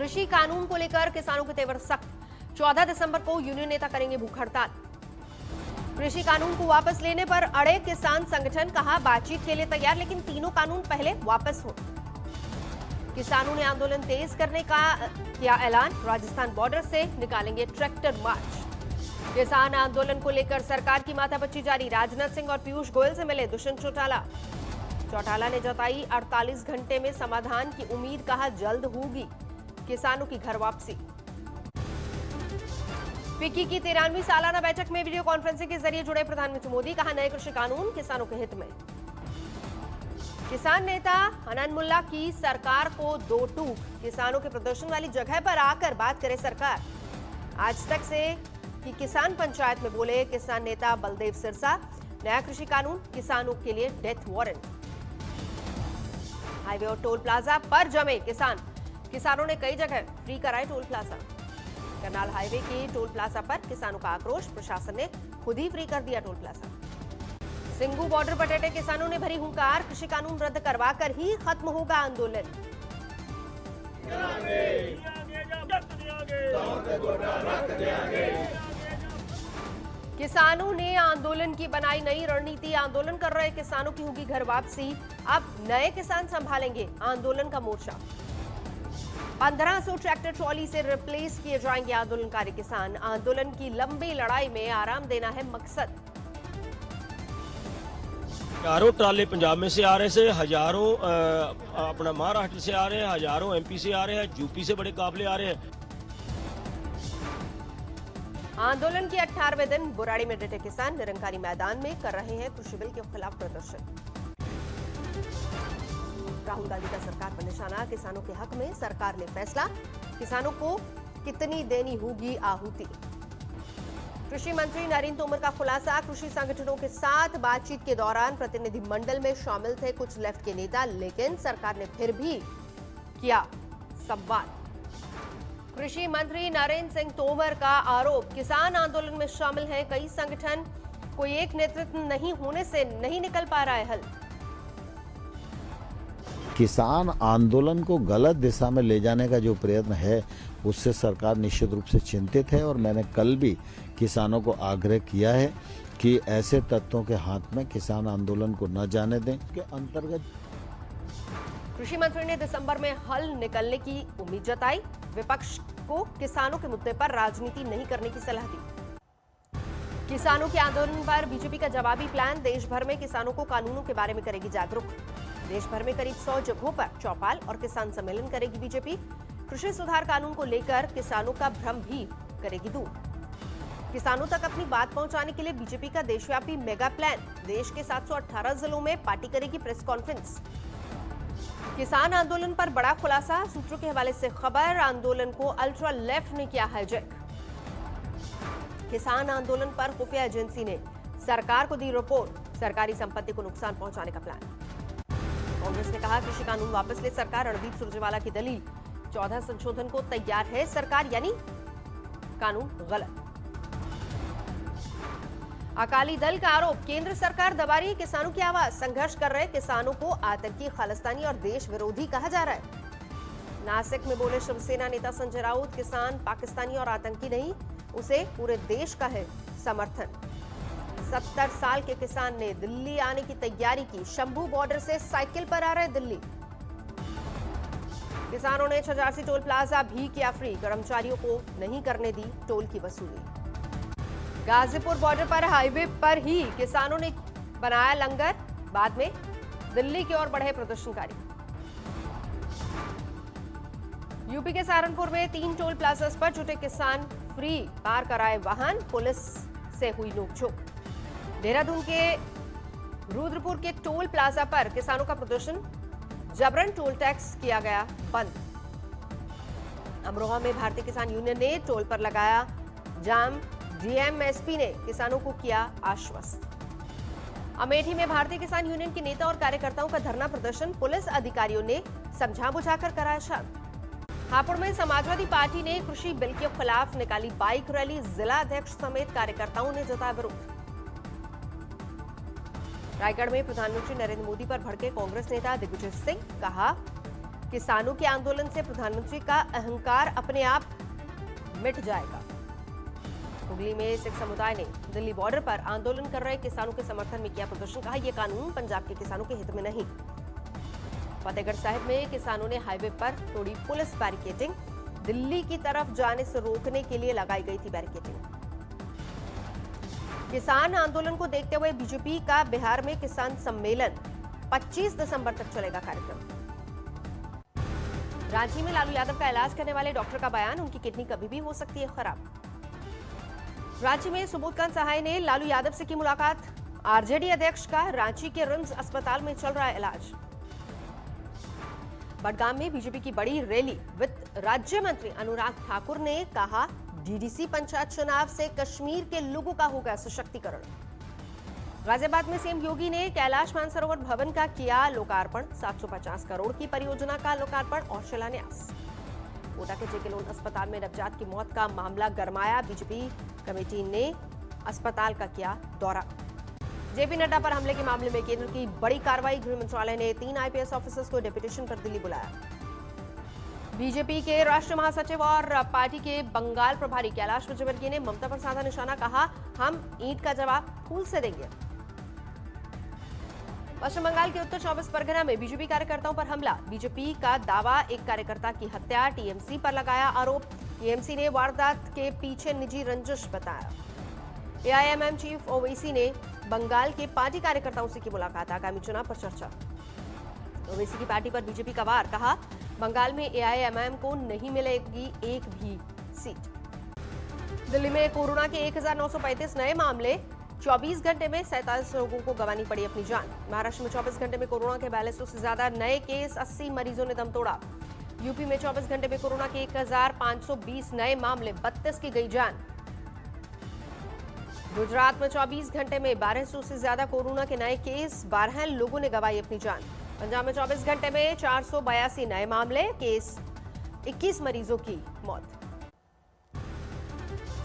कृषि कानून को लेकर किसानों के तेवर सख्त। 14 दिसंबर को यूनियन नेता करेंगे भूख हड़ताल। कृषि कानून को वापस लेने पर अड़े किसान संगठन, कहा बातचीत के लिए तैयार, लेकिन तीनों कानून पहले वापस हो। किसानों ने आंदोलन तेज करने का किया ऐलान, राजस्थान बॉर्डर से निकालेंगे ट्रैक्टर मार्च। किसान आंदोलन को लेकर सरकार की माथापच्ची जारी, राजनाथ सिंह और पीयूष गोयल से मिले दुष्यंत चौटाला ने जताई 48 घंटे में समाधान की उम्मीद, कहा जल्द होगी किसानों की घर वापसी। फिक्की की 93वीं सालाना बैठक में वीडियो कॉन्फ्रेंसिंग के जरिए जुड़े प्रधानमंत्री मोदी, कहा नए कृषि कानून किसानों के हित में। किसान नेता हनन मुल्ला की सरकार को दो टूक, किसानों के प्रदर्शन वाली जगह पर आकर बात करे सरकार। आज तक से कि किसान पंचायत में बोले किसान नेता बलदेव सिरसा, नया कृषि कानून किसानों के लिए डेथ वारंट। हाईवे और टोल प्लाजा पर जमे किसान, किसानों ने कई जगह फ्री कराए टोल प्लाजा। करनाल हाईवे के टोल प्लाजा पर किसानों का आक्रोश, प्रशासन ने खुद ही फ्री कर दिया टोल प्लाजा। सिंगू बॉर्डर पर डटे किसानों ने भरी हुंकार, कृषि कानून रद्द करवाकर ही खत्म होगा आंदोलन। किसानों ने आंदोलन की बनाई नई रणनीति, आंदोलन कर रहे किसानों की होगी घर वापसी, अब नए किसान संभालेंगे आंदोलन का मोर्चा। 1500 ट्रैक्टर ट्रॉली से रिप्लेस किए जाएंगे आंदोलनकारी किसान, आंदोलन की लंबी लड़ाई में आराम देना है मकसद। हजारों ट्राले पंजाब में से आ रहे से, हजारों अपना महाराष्ट्र से आ रहे हैं, हजारों एमपी से आ रहे हैं, यूपी से बड़े काफिले आ रहे हैं। आंदोलन के 18वें दिन बुराड़ी में डटे किसान निरंकारी मैदान में कर रहे हैं कृषि बिल के खिलाफ प्रदर्शन। राहुल गांधी का सरकार पर निशाना, किसानों के हक में सरकार ने फैसला, किसानों को कितनी देनी होगी आहुति। कृषि मंत्री नरेंद्र तोमर का खुलासा, कृषि संगठनों के साथ बातचीत के दौरान प्रतिनिधिमंडल में शामिल थे कुछ लेफ्ट के नेता, लेकिन सरकार ने फिर भी किया संवाद। कृषि मंत्री नरेंद्र सिंह तोमर का आरोप, किसान आंदोलन में शामिल हैं कई संगठन, कोई एक नेतृत्व नहीं होने से नहीं निकल पा रहा है हल। किसान आंदोलन को गलत दिशा में ले जाने का जो प्रयत्न है उससे सरकार निश्चित रूप से चिंतित है और मैंने कल भी किसानों को आग्रह किया है कि ऐसे तत्वों के हाथ में किसान आंदोलन को न जाने दें। के अंतर्गत कृषि मंत्री ने दिसंबर में हल निकलने की उम्मीद जताई, विपक्ष को किसानों के मुद्दे पर राजनीति नहीं करने की सलाह दी। किसानों के आंदोलन पर बीजेपी का जवाबी प्लान, देश भर में किसानों को कानूनों के बारे में करेगी जागरूक। देश भर में करीब 100 जगहों पर चौपाल और किसान सम्मेलन करेगी बीजेपी। कृषि सुधार कानून को लेकर किसानों का भ्रम भी करेगी दूर। किसानों तक अपनी बात पहुंचाने के लिए बीजेपी का देशव्यापी मेगा प्लान, देश के 718 जिलों में पार्टी करेगी प्रेस कॉन्फ्रेंस। किसान आंदोलन पर बड़ा खुलासा, सूत्रों के हवाले से खबर, आंदोलन को अल्ट्रा लेफ्ट ने किया हाईजैक। किसान आंदोलन पर खुफिया एजेंसी ने सरकार को दी रिपोर्ट, सरकारी संपत्ति को नुकसान पहुंचाने का प्लान। कांग्रेस ने कहा कृषि कानून वापस ले सरकार, रणदीप सुरजेवाला की दलील, 14 संशोधन को तैयार है सरकार, यानी कानून गलत। अकाली दल का आरोप, केंद्र सरकार दबा रही है किसानों की आवाज, संघर्ष कर रहे किसानों को आतंकी, खालिस्तानी और देश विरोधी कहा जा रहा है। नासिक में बोले शिवसेना नेता संजय राउत, किसान पाकिस्तानी और आतंकी नहीं, उसे पूरे देश का है समर्थन। 70 साल के किसान ने दिल्ली आने की तैयारी की, शंभू बॉर्डर से साइकिल पर आ रहे दिल्ली। किसानों ने छजारसी टोल प्लाजा भी किया फ्री, कर्मचारियों को नहीं करने दी टोल की वसूली। गाजीपुर बॉर्डर पर हाईवे पर ही किसानों ने बनाया लंगर, बाद में दिल्ली की ओर बढ़े प्रदर्शनकारी। यूपी के सहारनपुर में 3 टोल प्लाजा पर जुटे किसान फ्री पार कराए वाहन, पुलिस से हुई नोकझोंक। देहरादून के रुद्रपुर के टोल प्लाजा पर किसानों का प्रदर्शन, जबरन टोल टैक्स किया गया बंद। अमरोहा में भारतीय किसान यूनियन ने टोल पर लगाया जाम, डीएमएसपी ने किसानों को किया आश्वस्त। अमेठी में भारतीय किसान यूनियन के नेता और कार्यकर्ताओं का धरना प्रदर्शन, पुलिस अधिकारियों ने समझा बुझाकर कराया शांत। हापुड़ में समाजवादी पार्टी ने कृषि बिल के खिलाफ निकाली बाइक रैली, जिला अध्यक्ष समेत कार्यकर्ताओं ने जताया विरोध। रायगढ़ में प्रधानमंत्री नरेंद्र मोदी पर भड़के कांग्रेस नेता दिग्विजय सिंह, कहा किसानों के आंदोलन से प्रधानमंत्री का अहंकार अपने आप मिट जाएगा। हुगली में सिख समुदाय ने दिल्ली बॉर्डर पर आंदोलन कर रहे किसानों के समर्थन में किया प्रदर्शन। कहा यह कानून पंजाब के किसानों के हित में नहीं। फतेहगढ़ साहिब में किसानों ने हाईवे पर तोड़ी पुलिस बैरिकेडिंग। दिल्ली की तरफ जाने से रोकने के लिए लगाई गई थी बैरिकेडिंग। किसान आंदोलन को देखते हुए बीजेपी का बिहार में किसान सम्मेलन 25 दिसंबर तक चलेगा कार्यक्रम। रांची में लालू यादव का इलाज करने वाले डॉक्टर का बयान, उनकी किडनी कभी भी हो सकती है खराब। रांची में सुबोधकांत सहाय ने लालू यादव से की मुलाकात। आरजेडी अध्यक्ष का रांची के रिम्स अस्पताल में चल रहा है इलाज। बडगाम में बीजेपी की बड़ी रैली। वित्त राज्य मंत्री अनुराग ठाकुर ने कहा डीडीसी पंचायत चुनाव से कश्मीर के लोगों का होगा सशक्तिकरण। गाजियाबाद में सीएम योगी ने कैलाश मानसरोवर भवन का किया लोकार्पण। 750 करोड़ की परियोजना का लोकार्पण और शिलान्यास। कोटा के जेके लोन अस्पताल में नवजात की मौत का मामला गरमाया। बीजेपी कमेटी ने अस्पताल का किया दौरा। जेपी नड्डा पर हमले के मामले में केंद्र की बड़ी कार्रवाई। गृह मंत्रालय ने 3 आईपीएस ऑफिसर्स को डेपुटेशन पर दिल्ली बुलाया। बीजेपी के राष्ट्रीय महासचिव और पार्टी के बंगाल प्रभारी कैलाश विजयवर्गीय ने ममता पर साधा निशाना। कहा हम ईंट का जवाब फूल से देंगे। पश्चिम बंगाल के उत्तर 24 परगना में बीजेपी कार्यकर्ताओं पर हमला। बीजेपी का दावा, एक कार्यकर्ता की हत्या। टीएमसी पर लगाया आरोप। टीएमसी ने वारदात के पीछे निजी रंजिश बताया। एआईएमएम चीफ ओवैसी ने बंगाल के पार्टी कार्यकर्ताओं से की मुलाकात। आगामी चुनाव पर चर्चा। ओवैसी की पार्टी पर बीजेपी का वार। कहा बंगाल में एआईएमएम को नहीं मिलेगी एक भी सीट। दिल्ली में कोरोना के 1935 नए मामले। 24 घंटे में 47 लोगों को गंवानी पड़ी अपनी जान। महाराष्ट्र में 24 घंटे में कोरोना के 4200 से ज्यादा नए केस। 80 मरीजों ने दम तोड़ा। यूपी में 24 घंटे में कोरोना के 1520 नए मामले। 32 की गई जान। गुजरात में 24 घंटे में 1200 से ज्यादा कोरोना के नए केस। 12 लोगों ने गंवाई अपनी जान। पंजाब में 24 घंटे में 482 नए मामले। केस 21 मरीजों की मौत।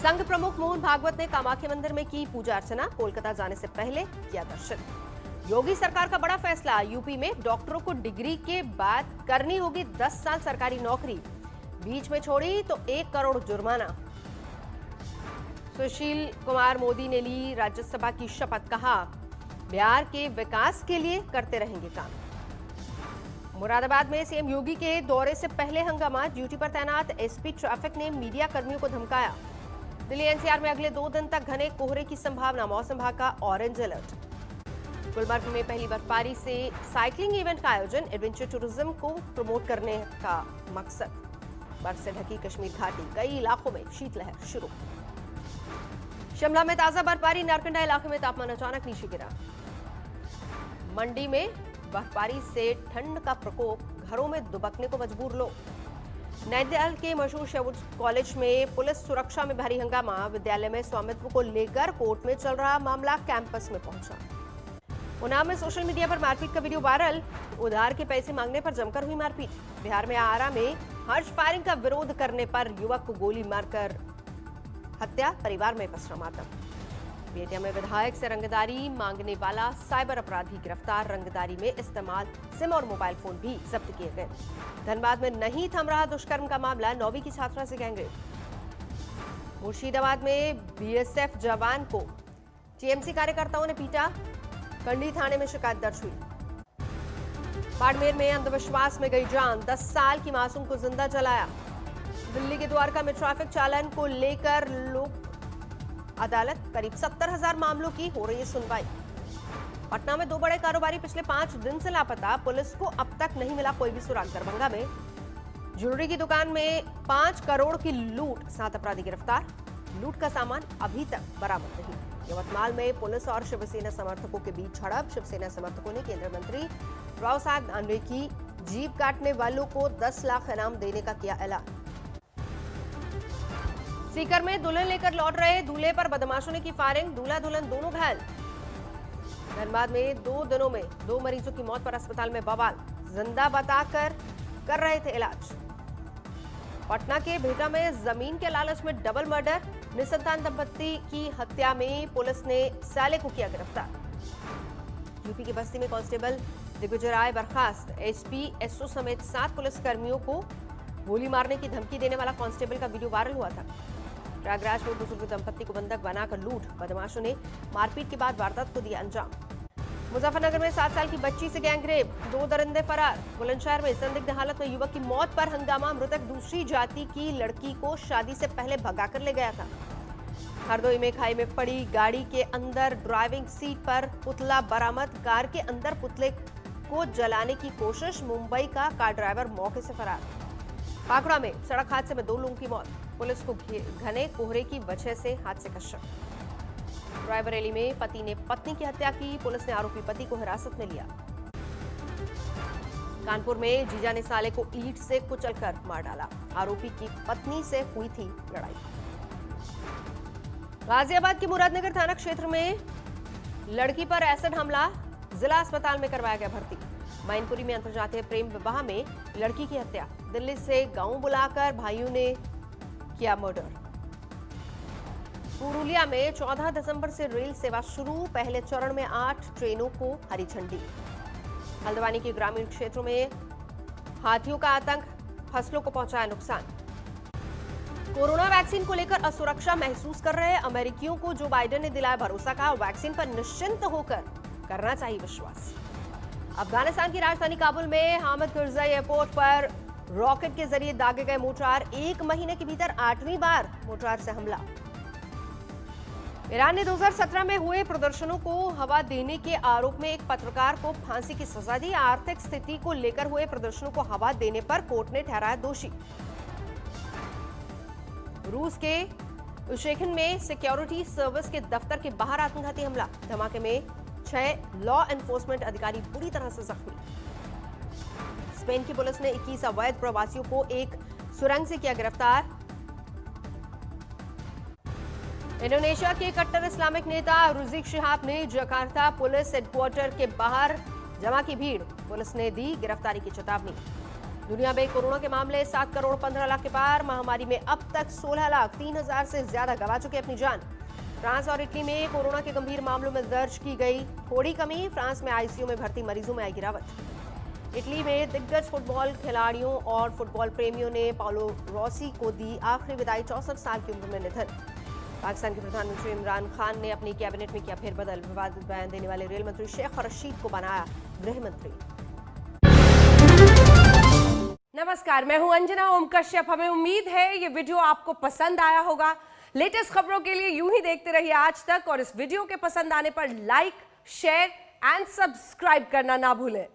संघ प्रमुख मोहन भागवत ने कामाख्या मंदिर में की पूजा अर्चना। कोलकाता जाने से पहले किया दर्शन। योगी सरकार का बड़ा फैसला। यूपी में डॉक्टरों को डिग्री के बाद करनी होगी 10 साल सरकारी नौकरी। बीच में छोड़ी तो 1 करोड़ जुर्माना। सुशील कुमार मोदी ने ली राज्यसभा की शपथ। कहा बिहार के विकास के लिए करते रहेंगे काम। मुरादाबाद में सीएम योगी के दौरे से पहले हंगामा। ड्यूटी पर तैनात एसपी ट्रैफिक ने मीडिया कर्मियों को धमकाया। दिल्ली एनसीआर में अगले 2 दिन तक घने कोहरे की संभावना। मौसम विभाग का ऑरेंज अलर्ट। गुलमर्ग में पहली बर्फबारी से साइकिलिंग इवेंट का आयोजन। एडवेंचर टूरिज्म को प्रमोट करने का मकसद। बर्फ से ढकी कश्मीर घाटी। कई इलाकों में शीतलहर शुरू। शिमला में ताजा बर्फबारी। नारकंडा इलाके में तापमान अचानक नीचे गिरा। मंडी में बर्फबारी से ठंड का प्रकोप। घरों में दुबकने को मजबूर लोग। नैनीताल के मशहूर शेरवुड कॉलेज में पुलिस सुरक्षा में भारी हंगामा। विद्यालय में स्वामित्व को लेकर कोर्ट में चल रहा मामला कैंपस में पहुंचा। उन्नाव में सोशल मीडिया पर मारपीट का वीडियो वायरल। उधार के पैसे मांगने पर जमकर हुई मारपीट। बिहार में आरा में हर्ष फायरिंग का विरोध करने पर युवक को गोली मारकर हत्या। परिवार में पसरा मातम। बेटिया में विधायक से रंगदारी मांगने वाला साइबर अपराधी गिरफ्तार। रंगदारी में इस्तेमाल सिम और मोबाइल फोन भी जब्त किए गए। धनबाद में नहीं थम रहा दुष्कर्म का मामला। 9वीं की छात्रा से गैंगरेप। मुर्शिदाबाद में बीएसएफ जवान को टीएमसी कार्यकर्ताओं ने पीटा। कंडी थाने में शिकायत दर्ज हुई। बाड़मेर में अंधविश्वास में गई जान। 10 साल की मासूम को जिंदा जलाया। दिल्ली के द्वारका में ट्रैफिक चालन को लेकर लोक अदालत। करीब 70,000 मामलों की हो रही है सुनवाई। पटना में 2 बड़े कारोबारी पिछले 5 दिन से लापता। पुलिस को अब तक नहीं मिला कोई भी सुराग। दरभंगा में ज्वेलरी की दुकान में 5 करोड़ की लूट। 7 अपराधी गिरफ्तार। लूट का सामान अभी तक बरामद नहीं। यवतमाल में पुलिस और शिवसेना समर्थकों के बीच झड़प। शिवसेना समर्थकों ने केंद्रीय मंत्री राव साहब दानवे की जीप काटने वालों को 10 लाख इनाम देने का किया ऐलान। सीकर में दुल्हन लेकर लौट रहे दूल्हे पर बदमाशों ने की फायरिंग। दूल्हा दुल्हन दोनों घायल। धनबाद में 2 दिनों में 2 मरीजों की मौत पर अस्पताल में बवाल। जिंदा बताकर कर रहे थे इलाज। पटना के भेटा में जमीन के लालच में डबल मर्डर। निसंतान दंपति की हत्या में पुलिस ने साले को किया गिरफ्तार। यूपी की बस्ती में कांस्टेबल दिग्विजय राय बर्खास्त। एसपी एसओ समेत 7 पुलिसकर्मियों को गोली मारने की धमकी देने वाला कांस्टेबल का वीडियो वायरल हुआ था। प्रयागराज में बुजुर्ग दंपत्ति को बंधक बनाकर लूट, बदमाशों ने मारपीट के बाद वारदात को दिया अंजाम। मुजफ्फरनगर में 7 साल की बच्ची से गैंगरेप, 2 दरिंदे फरार। बुलंदशहर में संदिग्ध हालत में युवक की मौत पर हंगामा, मृतक दूसरी जाति की लड़की को शादी से पहले भगाकर ले गया था। हरदोई में खाई में पड़ी गाड़ी के अंदर ड्राइविंग सीट पर पुतला बरामद, कार के अंदर पुतले को जलाने की कोशिश, मुंबई का कार ड्राइवर मौके से फरार। पाकड़ा में सड़क हादसे में 2 लोगों की मौत, पुलिस को घने कोहरे की वजह से हादसे का शक। रायबरेली में पति ने पत्नी की हत्या की, पुलिस ने आरोपी पति को हिरासत में लिया। कानपुर में जीजा ने साले को ईंट से कुचलकर मार डाला, आरोपी की पत्नी से हुई थी लड़ाई। गाजियाबाद के मुरादनगर थाना क्षेत्र में लड़की पर एसिड हमला, जिला अस्पताल में करवाया गया भर्ती। मैनपुरी में अंतरजातीय प्रेम विवाह में लड़की की हत्या, दिल्ली से गांव बुलाकर भाइयों ने किया मर्डर। पुरुलिया में 14 दिसंबर से रेल सेवा शुरू, पहले चरण में 8 ट्रेनों को हरी झंडी। हल्द्वानी के ग्रामीण क्षेत्रों में हाथियों का आतंक, फसलों को पहुंचाया नुकसान। कोरोना वैक्सीन को लेकर असुरक्षा महसूस कर रहे अमेरिकियों को जो बाइडेन ने दिलाया भरोसा, का वैक्सीन पर निश्चिंत होकर करना चाहिए विश्वास। अफगानिस्तान की राजधानी काबुल में हामिद करजाई एयरपोर्ट पर रॉकेट के जरिए दागे गए मोर्टार, 1 महीने के भीतर 8वीं बार मोर्टार से हमला। ईरान ने 2017 में हुए प्रदर्शनों को हवा देने के आरोप में एक पत्रकार को फांसी की सजा दी। आर्थिक स्थिति को लेकर हुए प्रदर्शनों को हवा देने पर कोर्ट ने ठहराया दोषी। रूस के उशेखन में सिक्योरिटी सर्विस के दफ्तर के बाहर आत्मघाती हमला, धमाके में 6 लॉ एनफोर्समेंट अधिकारी बुरी तरह से जख्मी। स्पेन की पुलिस ने 21 अवैध प्रवासियों को एक सुरंग से किया गिरफ्तार। इंडोनेशिया के कट्टर इस्लामिक नेता रुज़िक शिहाब ने जकार्ता पुलिस हेडक्वार्टर के बाहर जमा की भीड़, पुलिस ने दी गिरफ्तारी की चेतावनी। दुनिया में कोरोना के मामले 7 करोड़ 15 लाख के पार, महामारी में अब तक 16 लाख 3 हजार से ज्यादा गंवा चुके अपनी जान। फ्रांस और इटली में कोरोना के गंभीर मामलों में दर्ज की गई थोड़ी कमी, फ्रांस में आईसीयू में भर्ती मरीजों में आई गिरावट। इटली में दिग्गज फुटबॉल खिलाड़ियों और फुटबॉल प्रेमियों ने पाउलो रोसी को दी आखिरी विदाई, 64 साल की उम्र में निधन। पाकिस्तान के प्रधानमंत्री इमरान खान ने अपनी कैबिनेट में किया फेरबदल, विवादित बयान देने वाले रेल मंत्री शेख रशीद को बनाया गृह मंत्री। नमस्कार, मैं हूं अंजना ओम कश्यप। हमें उम्मीद है ये वीडियो आपको पसंद आया होगा। लेटेस्ट खबरों के लिए यूं ही देखते रहिए आज तक, और इस वीडियो के पसंद आने पर लाइक, शेयर एंड सब्सक्राइब करना ना भूलें।